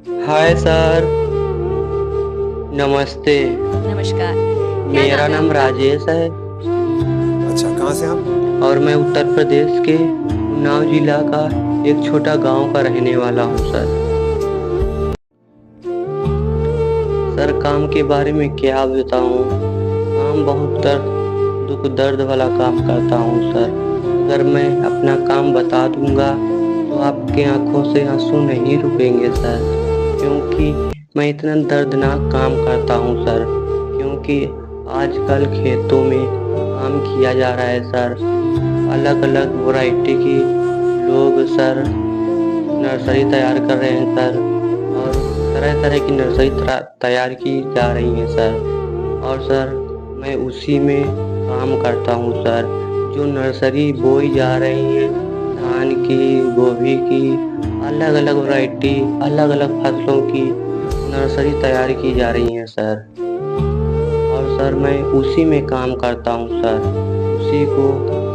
Hi sir, नमस्ते। नमस्कार। क्या मेरा नाम है नाम आपका? राजेश है अच्छा, कहाँ से आप? और मैं उत्तर प्रदेश के उन्नाव जिला का एक छोटा गांव का रहने वाला हूँ सर। सर, काम के बारे में क्या बताऊँ। काम बहुत दुख दर्द वाला काम करता हूँ सर। अगर मैं अपना काम बता दूंगा तो आपके आंखों से आंसू नहीं रुकेंगे सर, क्योंकि मैं इतना दर्दनाक काम करता हूँ सर। क्योंकि आजकल खेतों में काम किया जा रहा है सर। अलग अलग वैरायटी की लोग सर नर्सरी तैयार कर रहे हैं सर, और तरह तरह की नर्सरी तैयार की जा रही हैं सर। और सर, मैं उसी में काम करता हूँ सर। जो नर्सरी बोई जा रही है, धान की, गोभी की, अलग अलग वैरायटी, अलग अलग फसलों की नर्सरी तैयार की जा रही हैं सर। और सर, मैं उसी में काम करता हूँ सर। उसी को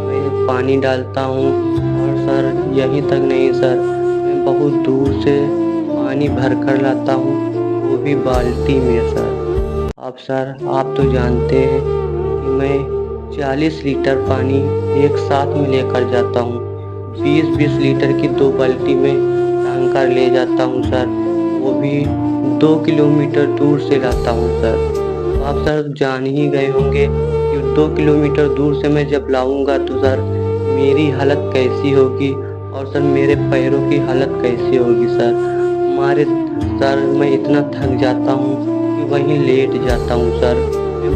मैं पानी डालता हूँ। और सर, यहीं तक नहीं सर, मैं बहुत दूर से पानी भर कर लाता हूँ, वो भी बाल्टी में सर। अब सर, आप तो जानते हैं कि मैं 40 लीटर पानी एक साथ में लेकर जाता हूँ। 20-20 लीटर की 2 बाल्टी में टांग कर ले जाता हूँ सर। वो भी 2 किलोमीटर दूर से लाता हूँ सर। तो आप सर जान ही गए होंगे कि 2 किलोमीटर दूर से मैं जब लाऊंगा तो सर मेरी हालत कैसी होगी, और सर मेरे पैरों की हालत कैसी होगी सर। हमारे सर, मैं इतना थक जाता हूँ कि वहीं लेट जाता हूँ सर।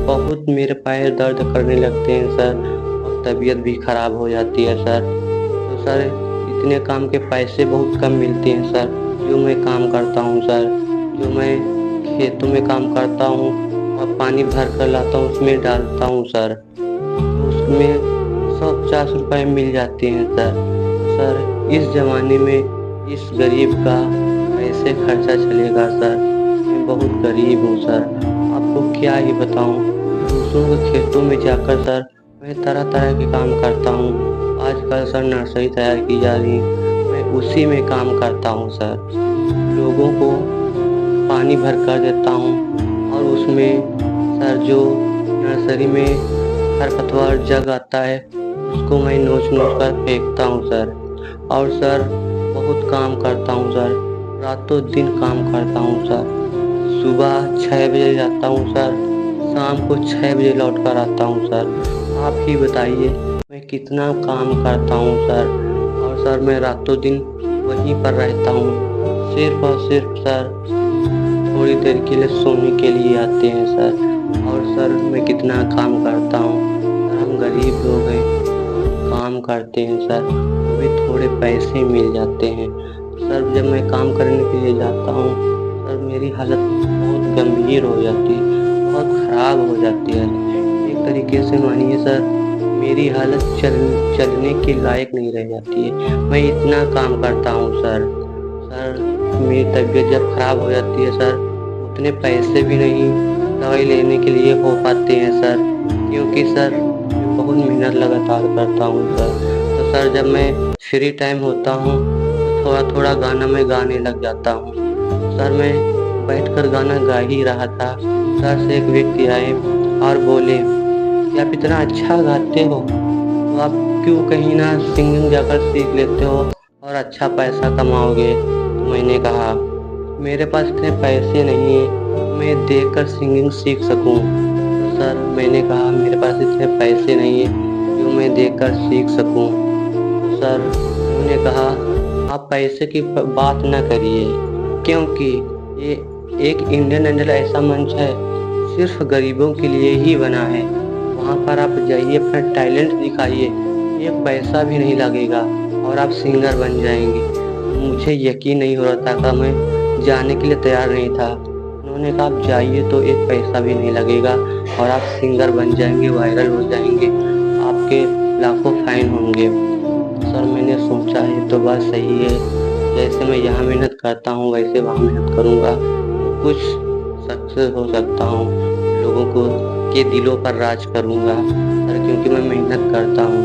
बहुत मेरे पैर दर्द करने लगते हैं सर, और तबीयत भी खराब हो जाती है सर। तो सर, इतने काम के पैसे बहुत कम मिलते हैं सर। जो मैं काम करता हूँ सर, जो मैं खेतों में काम करता हूँ और पानी भर कर लाता हूँ, उसमें डालता हूँ सर, तो उसमें 150 रुपये मिल जाते हैं सर। सर, इस ज़माने में इस गरीब का कैसे खर्चा चलेगा सर। मैं बहुत गरीब हूँ सर, आपको क्या ही बताऊँ। दूसरों के खेतों में जाकर सर मैं तरह तरह के काम करता हूँ। आजकल सर नर्सरी तैयार की जा रही है, मैं उसी में काम करता हूँ सर। लोगों को पानी भर कर देता हूँ, और उसमें सर जो नर्सरी में खरपतवार जग आता है, उसको मैं नोच नोच कर फेंकता हूँ सर। और सर, बहुत काम करता हूँ सर, रातों दिन काम करता हूँ सर। सुबह 6 बजे जाता हूँ सर, शाम को 6 बजे लौट कर आता हूँ सर। आप ही बताइए मैं कितना काम करता हूँ सर। और सर, मैं रातों दिन वहीं पर रहता हूँ, सिर्फ और सिर्फ सर थोड़ी देर के लिए सोने के लिए आते हैं सर। और सर, मैं कितना काम करता हूँ सर। हम गरीब लोग हैं, काम करते हैं सर, वो भी थोड़े पैसे मिल जाते हैं सर। जब मैं काम करने के लिए जाता हूँ सर, मेरी हालत बहुत गंभीर हो जाती है, बहुत ख़राब हो जाती है। एक तरीके से मानिए सर, मेरी हालत चलने के लायक नहीं रह जाती है। मैं इतना काम करता हूँ सर। सर, मेरी तबीयत जब ख़राब हो जाती है सर, उतने पैसे भी नहीं दवाई लेने के लिए हो पाते हैं सर, क्योंकि सर मैं बहुत मेहनत लगातार करता हूँ सर। तो सर, जब मैं फ्री टाइम होता हूँ तो थोड़ा थोड़ा गाना मैं गाने लग जाता हूँ। सर, मैं बैठकर गाना गा ही रहा था, सर से एक व्यक्ति आए और बोले कि आप इतना अच्छा गाते हो, तो आप क्यों कहीं ना सिंगिंग जाकर सीख लेते हो और अच्छा पैसा कमाओगे। तो मैंने कहा मेरे पास इतने पैसे नहीं हैं मैं देखकर सिंगिंग सीख सकूं। तो सर, मैंने कहा मेरे पास इतने पैसे नहीं हैं जो मैं देखकर सीख सकूं। तो सर, उन्होंने कहा आप पैसे की बात ना करिए, क्योंकि ये एक इंडियन आइडल ऐसा मंच है, सिर्फ गरीबों के लिए ही बना है। वहाँ पर आप जाइए, अपना टैलेंट दिखाइए, एक पैसा भी नहीं लगेगा और आप सिंगर बन जाएंगे। मुझे यकीन नहीं हो रहा था कि मैं जाने के लिए तैयार नहीं था। उन्होंने कहा आप जाइए तो एक पैसा भी नहीं लगेगा और आप सिंगर बन जाएंगे, वायरल हो जाएंगे, आपके लाखों फैन होंगे। तो सर, मैंने सोचा ये तो बात सही है, जैसे मैं यहाँ मेहनत करता हूँ वैसे वहाँ मेहनत करूँगा तो कुछ सक्सेस हो सकता हूँ, लोगों को के दिलों पर राज करूँगा सर। क्योंकि मैं मेहनत करता हूँ,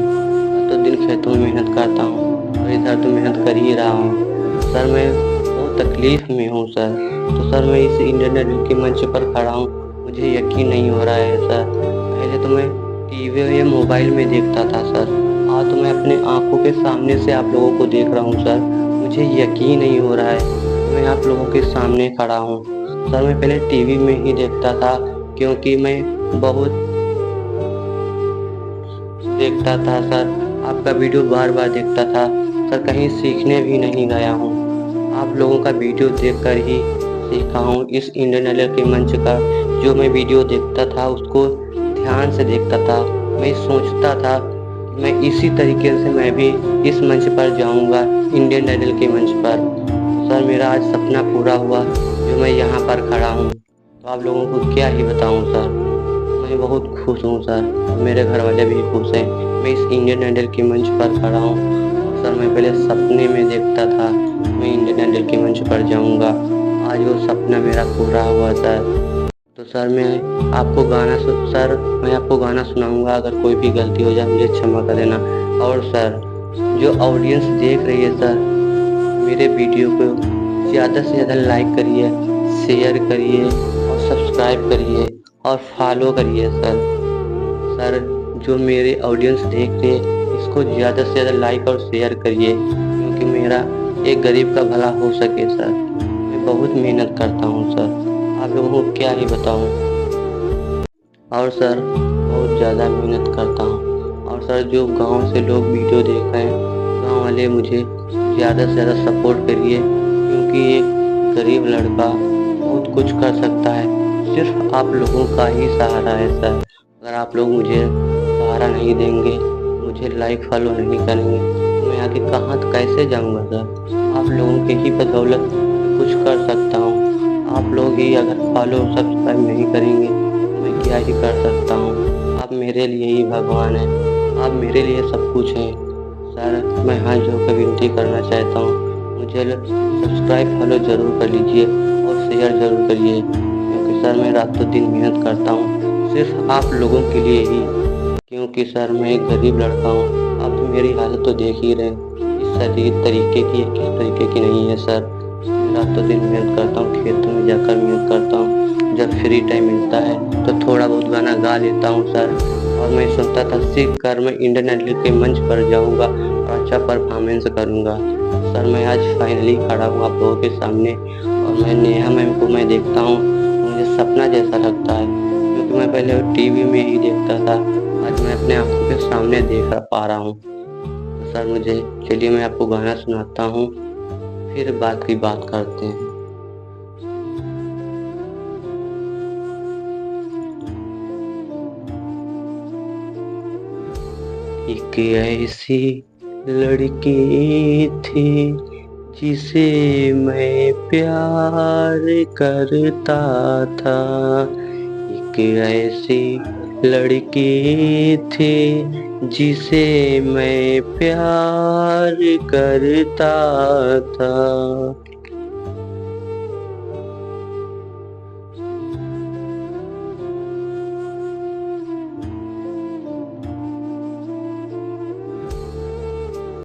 रातों दिन खेतों में मेहनत करता हूँ और इधर तो मेहनत कर ही रहा हूँ सर। मैं बहुत तकलीफ में हूँ सर। तो सर मैं इस इंडियन आइडल के मंच पर खड़ा हूँ, मुझे यकीन नहीं हो रहा है सर। पहले तो मैं टीवी या मोबाइल में देखता था सर, आज तो मैं अपने आंखों के सामने से आप लोगों को देख रहा हूँ सर। मुझे यकीन नहीं हो रहा है मैं आप लोगों के सामने खड़ा हूँ सर। मैं पहले टीवी में ही देखता था, क्योंकि मैं बहुत देखता था सर, आपका वीडियो बार बार देखता था सर। कहीं सीखने भी नहीं गया हूँ, आप लोगों का वीडियो देखकर ही सीखा हूँ। इस इंडियन आइडल के मंच का जो मैं वीडियो देखता था उसको ध्यान से देखता था। मैं सोचता था कि मैं इसी तरीके से मैं भी इस मंच पर जाऊंगा, इंडियन आइडल के मंच पर। सर मेरा आज सपना पूरा हुआ जो मैं यहाँ पर खड़ा हूँ, तो आप लोगों को क्या ही बताऊँ सर। मैं बहुत खुश हूँ सर, मेरे घर वाले भी खुश हैं। मैं इस इंडियन आइडल के मंच पर खड़ा हूँ और सर मैं पहले सपने में देखता था मैं इंडियन आइडल के मंच पर जाऊंगा, आज वो सपना मेरा पूरा हुआ सर। तो सर मैं आपको गाना सुनाऊंगा, अगर कोई भी गलती हो जाए मुझे क्षमा कर देना। और सर जो ऑडियंस देख रही है सर, मेरे वीडियो को ज़्यादा से ज़्यादा लाइक करिए, शेयर करिए और सब्सक्राइब करिए और फॉलो करिए सर। सर जो मेरे ऑडियंस देख रहे हैं इसको ज़्यादा से ज़्यादा लाइक और शेयर करिए, क्योंकि मेरा एक गरीब का भला हो सके सर। मैं बहुत मेहनत करता हूँ सर, आप लोगों को क्या ही बताऊँ। और सर बहुत ज़्यादा मेहनत करता हूँ। और सर जो गांव से लोग वीडियो देख रहे हैं, गांव वाले मुझे ज़्यादा से ज़्यादा सपोर्ट करिए, क्योंकि एक गरीब लड़का बहुत कुछ कर सकता है, सिर्फ आप लोगों का ही सहारा है सर। अगर आप लोग मुझे सहारा नहीं देंगे, मुझे लाइक फॉलो नहीं करेंगे, तो मैं आगे कहाँ कैसे जाऊँगा सर। आप लोगों के ही बदौलत कुछ कर सकता हूँ। आप लोग ही अगर फॉलो सब्सक्राइब नहीं करेंगे तो मैं क्या ही कर सकता हूँ। आप मेरे लिए ही भगवान हैं, आप मेरे लिए सब कुछ हैं सर। मैं हाथ जोड़कर विनती करना चाहता हूँ, मुझे सब्सक्राइब फॉलो ज़रूर कर लीजिए और शेयर ज़रूर करिए, क्योंकि सर मैं रातों दिन मेहनत करता हूँ सिर्फ आप लोगों के लिए ही। क्योंकि सर मैं एक गरीब लड़का हूँ, आप तो मेरी हालत तो देख ही रहे, इस तरीके की है, किस तरीके की नहीं है सर। मैं रातों दिन मेहनत करता हूँ, खेतों में जाकर मेहनत करता हूँ, जब फ्री टाइम मिलता है तो थोड़ा बहुत गाना गा लेता हूँ सर। और मैं सोचता था सीख कर मैं इंडियन आइडल के मंच पर जाऊँगा और अच्छा परफॉर्मेंस करूँगा। सर मैं आज फाइनली खड़ा हूँ आप लोगों के सामने, और मैं नेहा मैम को मैं देखता हूँ, मुझे सपना जैसा लगता है, क्योंकि मैं पहले टीवी में ही देखता था, आज मैं अपने आंखों के सामने देख पा रहा हूँ। तो सर मुझे चलिए मैं आपको गाना सुनाता हूँ, फिर बात की बात करते हैं। एक ऐसी लड़की थी जिसे मैं प्यार करता था, एक ऐसी लड़की थी जिसे मैं प्यार करता था।